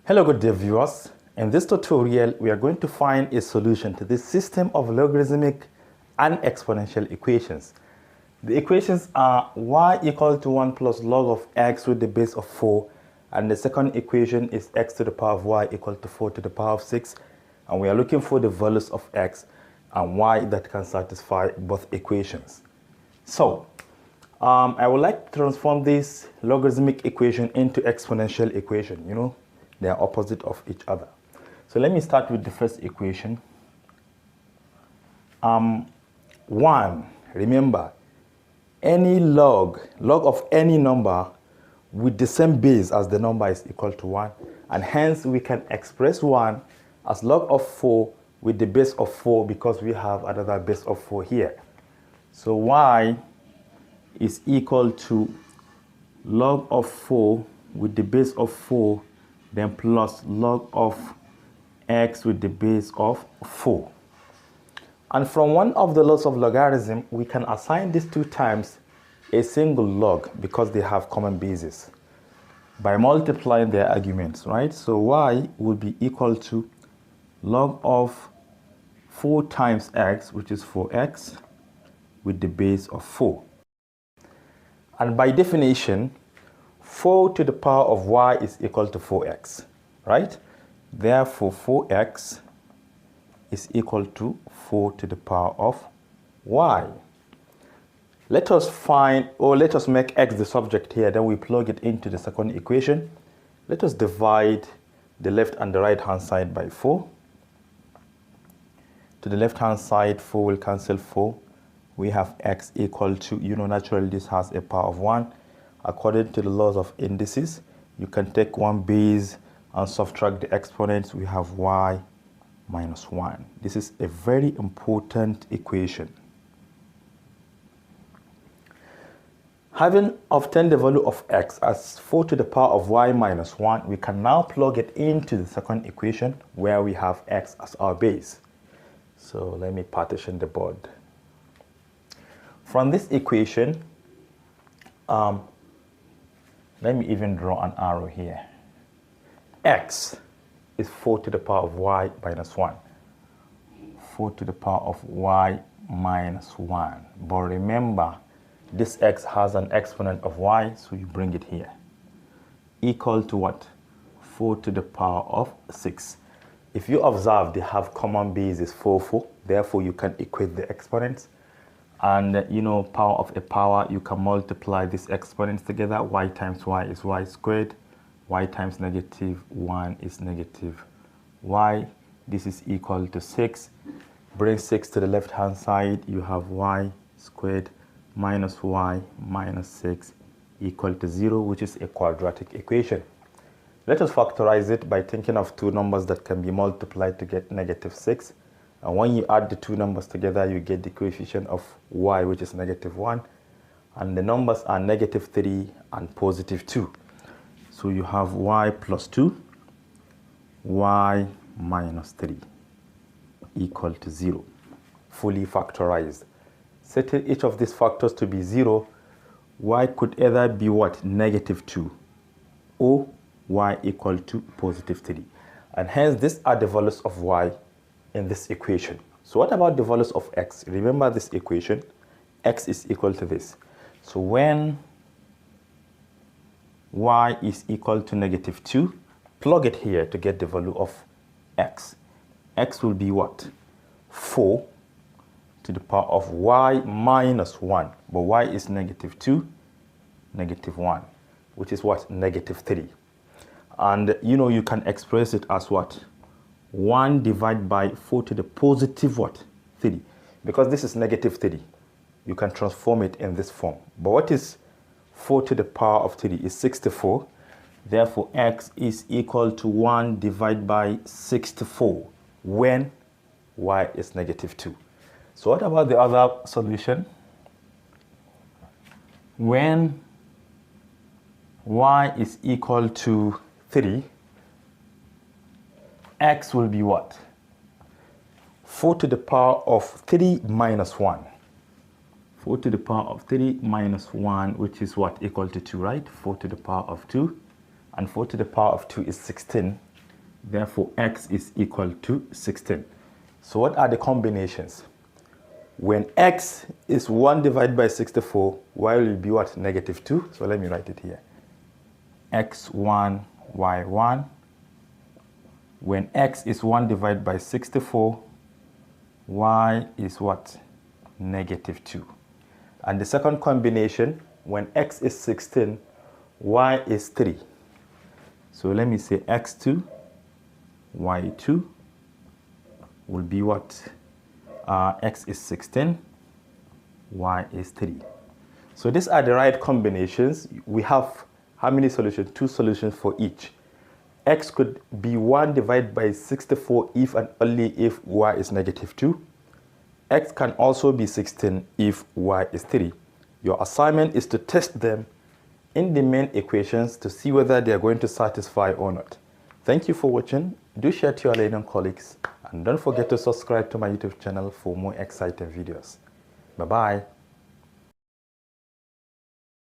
Hello good day viewers. In this tutorial we are going to find a solution to this system of logarithmic and exponential equations. The equations are y equal to 1 plus log of x with the base of 4, and the second equation is x to the power of y equal to 4 to the power of 6, and we are looking for the values of x and y that can satisfy both equations. So I would like to transform this logarithmic equation into exponential equation. They are opposite of each other. So let me start with the first equation. 1, remember, any log of any number with the same base as the number is equal to 1, and hence we can express 1 as log of 4 with the base of 4 because we have another base of 4 here. So y is equal to log of 4 with the base of 4, then plus log of x with the base of 4. And from one of the laws of logarithm, we can assign these two terms a single log because they have common bases by multiplying their arguments, right? So y will be equal to log of 4 times x, which is 4x, with the base of 4. And by definition, 4 to the power of y is equal to 4x, right? Therefore, 4x is equal to 4 to the power of y. Let us make x the subject here, then we plug it into the second equation. Let us divide the left and the right hand side by 4. To the left hand side, 4 will cancel 4. We have x equal to, naturally this has a power of 1. According to the laws of indices, you can take one base and subtract the exponents. We have y minus 1. This is a very important equation. Having obtained the value of x as 4 to the power of y minus 1, we can now plug it into the second equation where we have x as our base. So let me partition the board. From this equation, let me even draw an arrow here. X is 4 to the power of y minus 1. 4 to the power of y minus 1. But remember, this x has an exponent of y, so you bring it here. Equal to what? 4 to the power of 6. If you observe, they have common bases 4, 4. Therefore, you can equate the exponents. And power of a power, you can multiply these exponents together. Y times y is y squared. Y times negative 1 is negative y. This is equal to 6. Bring 6 to the left hand side. You have y squared minus y minus 6 equal to 0, which is a quadratic equation. Let us factorize it by thinking of two numbers that can be multiplied to get negative 6. And when you add the two numbers together, you get the coefficient of y, which is negative 1. And the numbers are negative 3 and positive 2. So you have y plus 2, y minus 3 equal to 0, fully factorized. Setting each of these factors to be 0, y could either be what? Negative 2 or y equal to positive 3. And hence, these are the values of y in this equation. So what about the values of x? Remember this equation, x is equal to this. So when y is equal to negative 2, plug it here to get the value of x. X will be what? 4 to the power of y minus 1. But y is negative 2, negative 1, which is what? Negative 3. And you can express it as what? 1 divided by 4 to the positive what? 3. Because this is negative 3, you can transform it in this form. But what is 4 to the power of 3 is 64. Therefore, x is equal to 1 divided by 64 when y is negative 2. So what about the other solution? When y is equal to 3, x will be what? 4 to the power of 3 minus 1. 4 to the power of 3 minus 1, which is what? Equal to 2, right? 4 to the power of 2. And 4 to the power of 2 is 16. Therefore, x is equal to 16. So what are the combinations? When x is 1 divided by 64, y will be what? Negative 2. So let me write it here. x1, y1. When x is 1 divided by 64, y is what? Negative 2. And the second combination, when x is 16, y is 3. So let me say x2, y2 will be what? X is 16, y is 3. So these are the right combinations. We have how many solutions? 2 solutions for each. X could be 1 divided by 64 if and only if y is negative 2. X can also be 16 if y is 3. Your assignment is to test them in the main equations to see whether they are going to satisfy or not. Thank you for watching. Do share to your learning colleagues and don't forget to subscribe to my YouTube channel for more exciting videos. Bye-bye.